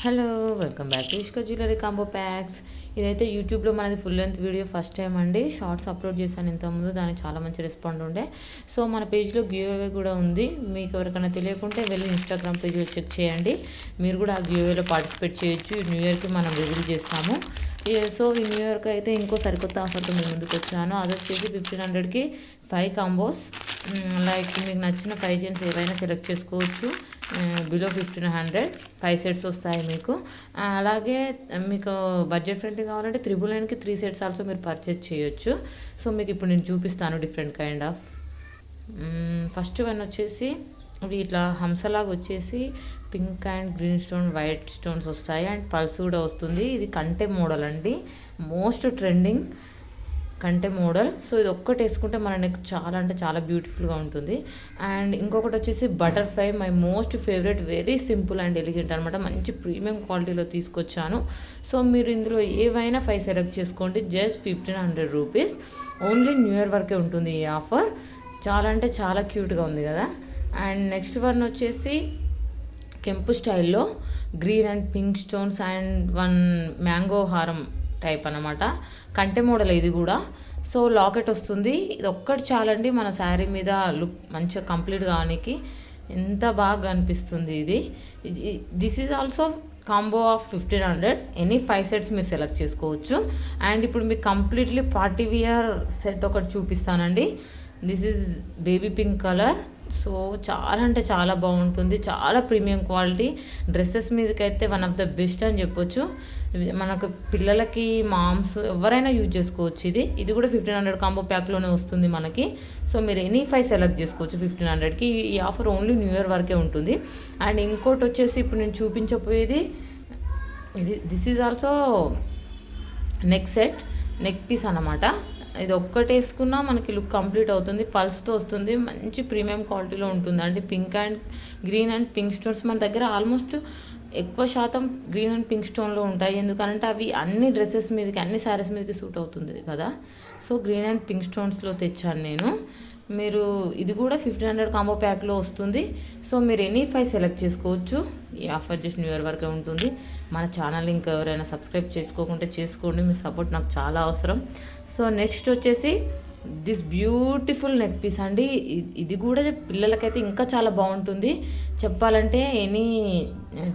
Hello, welcome back to Ishka jewellery combo packs. ఇదైతే యూట్యూబ్లో మనది full length video first time అండి. షార్ట్స్ అప్లోడ్ చేశాను ఇంతకుముందు, దానికి చాలా మంచి రెస్పాండ్ ఉండే. సో మన పేజ్లో గివ్ అవే కూడా ఉంది. మీకు ఎవరికైనా తెలియకుంటే వెళ్ళి ఇన్స్టాగ్రామ్ పేజ్లో చెక్ చేయండి. మీరు కూడా ఆ గివ్ అవేలో పార్టిసిపేట్ చేయొచ్చు. ఈ న్యూ ఇయర్కి మనం రివీల్ చేస్తాము. సో ఈ న్యూ ఇయర్కి అయితే ఇంకో సరికొత్త ఆఫర్తో మీ ముందుకు వచ్చాను. అది వచ్చేసి 1500కి 5 కాంబోస్. లైక్ మీకు నచ్చిన 5 చైన్స్ ఏవైనా సెలెక్ట్ చేసుకోవచ్చు. బిలో 1500 5 సెట్స్ వస్తాయి మీకు. అలాగే మీకు బడ్జెట్ ఫ్రెండ్లీ కావాలంటే 999కి 3 సెట్స్ ఆల్సో మీరు పర్చేస్ చేయొచ్చు. సో మీకు ఇప్పుడు నేను చూపిస్తాను different kind of. First one వచ్చేసి ఇవి ఇట్లా హంసలాగా వచ్చేసి pink and green stone white stones వస్తాయి అండ్ పల్స్ కూడా వస్తుంది. ఇది కంటె మోడల్ అండి, మోస్ట్ ట్రెండింగ్ కంటె మోడల్. సో ఇది ఒక్కటి వేసుకుంటే మన నెక్ చాలా అంటే చాలా బ్యూటిఫుల్గా ఉంటుంది. అండ్ ఇంకొకటి వచ్చేసి butterfly, my most favourite, very simple and elegant అనమాట. మంచి ప్రీమియం క్వాలిటీలో తీసుకొచ్చాను. సో మీరు ఇందులో ఏవైనా 5 సెలెక్ట్ చేసుకోండి. Just 1500 rupees. Only new year వరకే ఉంటుంది ఈ ఆఫర్. చాలా అంటే చాలా క్యూట్గా ఉంది కదా. అండ్ నెక్స్ట్ వన్ వచ్చేసి కెంపు స్టైల్లో green and pink stones and one mango హారం టైప్ అనమాట. కంటె మోడల్ ఇది కూడా. సో లాకెట్ వస్తుంది. ఇది ఒక్కటి చాలండి మన శారీ మీద లుక్ మంచిగా కంప్లీట్ కావడానికి. ఎంత బాగా అనిపిస్తుంది ఇది. This is also combo of 1500. Any 5 sets మీరు సెలెక్ట్ చేసుకోవచ్చు. అండ్ ఇప్పుడు మీకు కంప్లీట్లీ పార్టీ వియర్ సెట్ ఒకటి చూపిస్తానండి. This is baby pink colour. So చాలా అంటే చాలా బాగుంటుంది, చాలా ప్రీమియం క్వాలిటీ. డ్రెస్సెస్ మీదకైతే వన్ ఆఫ్ ద బెస్ట్ అని చెప్పొచ్చు. మనకు పిల్లలకి మామ్స్ ఎవరైనా యూజ్ చేసుకోవచ్చు. ఇది కూడా 1500 కాంబో ప్యాక్లోనే వస్తుంది మనకి. సో మీరు ఎనీ 5 సెలెక్ట్ చేసుకోవచ్చు 1500కి. ఈ ఆఫర్ ఓన్లీ న్యూ ఇయర్ వరకే ఉంటుంది. అండ్ ఇంకోటి వచ్చేసి ఇప్పుడు నేను చూపించబోయేది this is also neck set, neck piece అన్నమాట. ఇది ఒక్కటి వేసుకున్నా మనకి లుక్ కంప్లీట్ అవుతుంది. పల్స్తో వస్తుంది, మంచి ప్రీమియం క్వాలిటీలో ఉంటుంది అండి. Pink and green and pink stones మన దగ్గర ఆల్మోస్ట్ ఎక్కువ శాతం గ్రీన్ అండ్ పింక్ స్టోన్లో ఉంటాయి. ఎందుకంటే అవి అన్ని డ్రెస్సెస్ మీదకి, అన్ని శారీస్ మీదకి సూట్ అవుతుంది కదా. సో గ్రీన్ అండ్ పింక్ స్టోన్స్లో తెచ్చాను నేను. మీరు ఇది కూడా 1500 కాంబో ప్యాక్లో వస్తుంది. సో మీరు ఎనీ 5 సెలెక్ట్ చేసుకోవచ్చు. ఈ ఆఫర్ జస్ట్ న్యూ ఇయర్ వరకే ఉంటుంది. మన ఛానల్ ఇంకా ఎవరైనా సబ్స్క్రైబ్ చేసుకోకుంటే చేసుకోండి, మీ సపోర్ట్ నాకు చాలా అవసరం. సో నెక్స్ట్ వచ్చేసి దిస్ బ్యూటిఫుల్ నెక్ పీస్ అండి. ఇది కూడా పిల్లలకైతే ఇంకా చాలా బాగుంటుంది. చెప్పాలంటే ఎనీ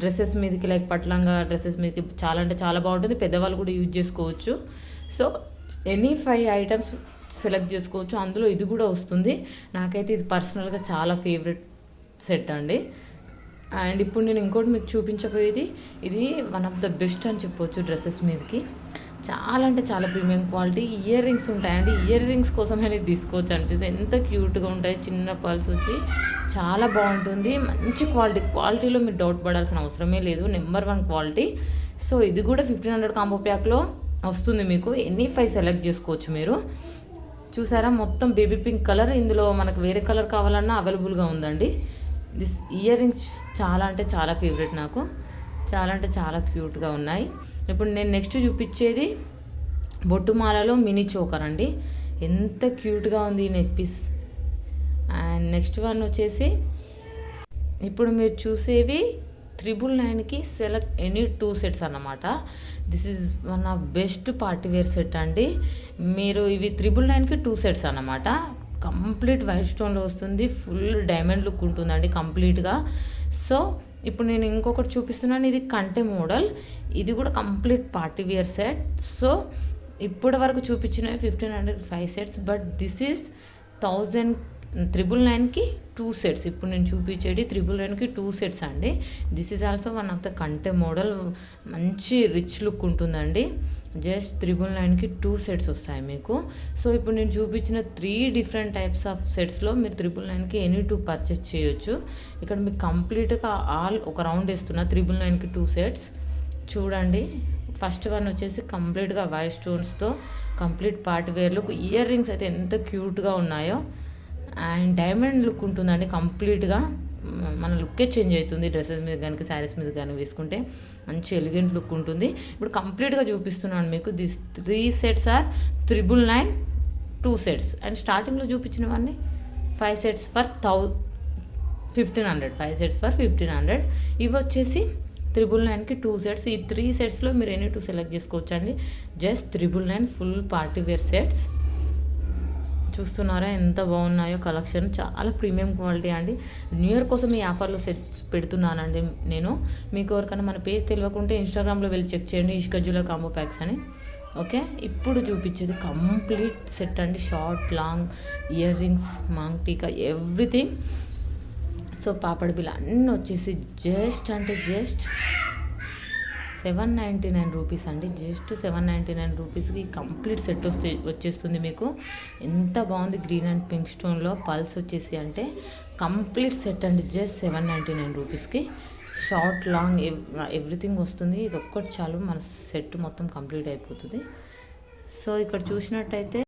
డ్రెస్సెస్ మీదకి, లైక్ పట్లంగా డ్రెస్సెస్ మీదకి చాలా అంటే చాలా బాగుంటుంది. పెద్దవాళ్ళు కూడా యూజ్ చేసుకోవచ్చు. సో ఎనీ 5 ఐటమ్స్ సెలెక్ట్ చేసుకోవచ్చు. అందులో ఇది కూడా వస్తుంది. నాకైతే ఇది పర్సనల్గా చాలా ఫేవరెట్ సెట్ అండి. అండ్ ఇప్పుడు నేను ఇంకోటి మీకు చూపించబోయేది, ఇది వన్ ఆఫ్ ద బెస్ట్ అని చెప్పవచ్చు డ్రెస్సెస్ మీదకి. చాలా అంటే చాలా ప్రీమియం క్వాలిటీ. ఇయర్ రింగ్స్ ఉంటాయండి, ఇయర్ రింగ్స్ కోసమే ఇది తీసుకోవచ్చు అనిపిస్తుంది. ఎంత క్యూట్గా ఉంటాయి, చిన్న పల్స్ వచ్చి చాలా బాగుంటుంది. మంచి క్వాలిటీలో మీరు డౌట్ పడాల్సిన అవసరమే లేదు. Number 1 quality. సో ఇది కూడా 1500 కాంబో ప్యాక్లో వస్తుంది మీకు. ఎనీ 5 సెలెక్ట్ చేసుకోవచ్చు మీరు. చూసారా, మొత్తం బేబీ పింక్ కలర్. ఇందులో మనకు వేరే కలర్ కావాలన్నా అవైలబుల్గా ఉందండి. దిస్ ఇయర్ రింగ్స్ చాలా అంటే చాలా ఫేవరెట్ నాకు. చాలా అంటే చాలా క్యూట్గా ఉన్నాయి. ఇప్పుడు నేను నెక్స్ట్ చూపించేది బొట్టుమాలలో మినీ చోకర్ అండి. ఎంత క్యూట్గా ఉంది ఈ neck piece. And next one వచ్చేసి ఇప్పుడు మీరు చూసేవి 999కి సెలెక్ట్ ఎనీ 2 సెట్స్ అన్నమాట. This is one of best party wear set అండి. మీరు ఇవి 999కి 2 సెట్స్ అన్నమాట. కంప్లీట్ వైట్ స్టోన్లో వస్తుంది. ఫుల్ డైమండ్ లుక్ ఉంటుందండి కంప్లీట్గా. సో ఇప్పుడు నేను ఇంకొకటి చూపిస్తున్నాను. ఇది కంటె మోడల్. ఇది కూడా complete party wear set. So ఇప్పటి వరకు చూపించినవి 1500 5 సెట్స్, బట్ దిస్ ఈజ్ 999కి 2 సెట్స్. ఇప్పుడు నేను చూపించేది 999కి 2 సెట్స్ అండి. This is also one of the కంటె మోడల్. మంచి రిచ్ లుక్ ఉంటుందండి. జస్ట్ 999కి 2 సెట్స్ వస్తాయి మీకు. సో ఇప్పుడు నేను చూపించిన 3 డిఫరెంట్ టైప్స్ ఆఫ్ సెట్స్లో మీరు 999కి ఎనీ 2 పర్చేస్ చేయొచ్చు. ఇక్కడ మీకు కంప్లీట్గా ఆల్ ఒక రౌండ్ వేస్తున్నా. 999కి 2 సెట్స్ చూడండి. ఫస్ట్ వన్ వచ్చేసి కంప్లీట్గా వైట్ స్టోన్స్తో complete party wear look. Earrings అయితే ఎంత క్యూట్గా ఉన్నాయో. అండ్ డైమండ్ లుక్ ఉంటుందండి కంప్లీట్గా. మన లుక్కే చేంజ్ అవుతుంది డ్రెస్సెస్ మీద కానీ శారీస్ మీద కానీ వేసుకుంటే. మంచి ఎలిగెంట్ లుక్ ఉంటుంది. ఇప్పుడు కంప్లీట్గా చూపిస్తున్నాను మీకు. This 3 sets are 999 2 sets. And స్టార్టింగ్లో చూపించినవన్నీ 5 సెట్స్ ఫర్ 1500. 5 sets for 1500. ఇవి వచ్చేసి 999కి 2 సెట్స్. ఈ 3 సెట్స్లో మీరు ఎనీ 2 సెలెక్ట్ చేసుకోవచ్చు అండి. Just 999 full party wear sets. చూస్తున్నారా ఎంత బాగున్నాయో కలెక్షన్, చాలా ప్రీమియం క్వాలిటీ అండి. న్యూ ఇయర్ కోసం ఈ ఆఫర్లో సెట్స్ పెడుతున్నానండి నేను. మీకు ఎవరికైనా మన పేజ్ తెలియకుంటే ఇన్స్టాగ్రామ్లో వెళ్ళి చెక్ చేయండి, ఇష్క జ్యువెలర్ కాంబో ప్యాక్స్ అని. ఓకే, ఇప్పుడు చూపించేది కంప్లీట్ సెట్ అండి. Short long earrings, maang tikka, everything. So పాపడి బిల్ అన్నీ వచ్చేసి జస్ట్ 799 రూపీస్ అండి. జస్ట్ 799 రూపీస్కి కంప్లీట్ సెట్ వచ్చేస్తుంది మీకు. ఎంత బాగుంది, గ్రీన్ అండ్ పింక్ స్టోన్లో పల్స్ వచ్చేసి అంటే కంప్లీట్ సెట్ అండి. జస్ట్ 799 రూపీస్కి షార్ట్ లాంగ్ ఎవ్రీథింగ్ వస్తుంది. ఇది ఒక్కటి చాలు, మన సెట్ మొత్తం కంప్లీట్ అయిపోతుంది. సో ఇక్కడ చూసినట్టయితే